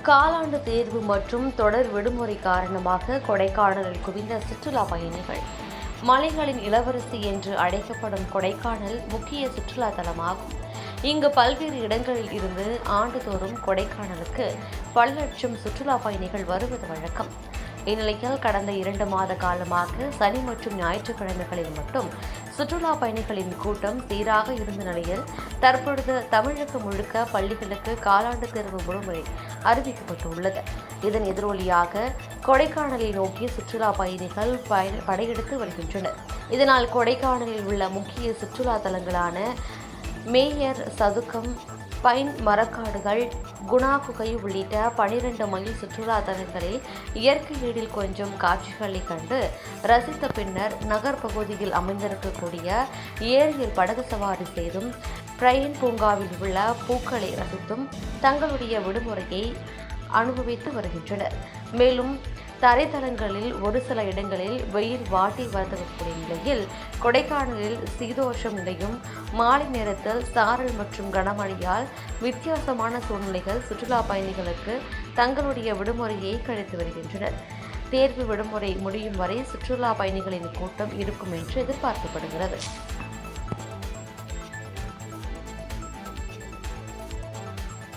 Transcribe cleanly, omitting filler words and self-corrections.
காலாண்டு தேர்வு மற்றும் தொடர் விடுமுறை காரணமாக கொடைக்கானலில் குவிந்த சுற்றுலா பயணிகள். மலைகளின் இளவரசி என்று அழைக்கப்படும் கொடைக்கானல் முக்கிய சுற்றுலா தலமாகும். இங்கு பல்வேறு இடங்களில் இருந்து ஆண்டுதோறும் கொடைக்கானலுக்கு பல லட்சம் சுற்றுலா பயணிகள் வருவது வழக்கம். இந்நிலையில் கடந்த 2 மாத காலமாக சனி மற்றும் ஞாயிற்றுக்கிழமைகளில் மட்டும் சுற்றுலா பயணிகளின் கூட்டம் சீராக இருந்த நிலையில் தற்பொழுது தமிழகம் முழுக்க பள்ளிகளுக்கு காலாண்டு தேர்வு விடுமுறை அறிவிக்கப்பட்டுள்ளது. இதன் எதிரொலியாக கொடைக்கானலை நோக்கி சுற்றுலா பயணிகள் படையெடுத்து வருகின்றனர். இதனால் கொடைக்கானலில் உள்ள முக்கிய சுற்றுலா தலங்களான மேயர் சதுக்கம், பைன் மரக்காடுகள், குணா குகை உள்ளிட்ட 12 மைல் சுற்றுலா தலங்களில் இயற்கை எழில் கொஞ்சம் காட்சிகளை கண்டு ரசித்த பின்னர் நகர்பகுதியில் அமைந்திருக்கக்கூடிய ஏரியில் படகு சவாரி செய்தும் பிரைன் பூங்காவில் உள்ள பூக்களை ரசித்தும் தங்களுடைய விடுமுறையை அனுபவித்து வருகின்றனர். மேலும் தரைத்தளங்களில் ஒரு சில இடங்களில் வெயில் வாட்டி வரக்கூடிய நிலையில் கொடைக்கானலில் சீதோஷம் நிலையும் மாலை நேரத்தில் சாரல் மற்றும் கனமழையால் வித்தியாசமான சூழ்நிலைகள் சுற்றுலா பயணிகளுக்கு தங்களுடைய விடுமுறையை கழித்து வருகின்றனர். தேர்வு விடுமுறை முடியும் வரை சுற்றுலா பயணிகளின் கூட்டம் இருக்கும் என்று எதிர்பார்க்கப்படுகிறது.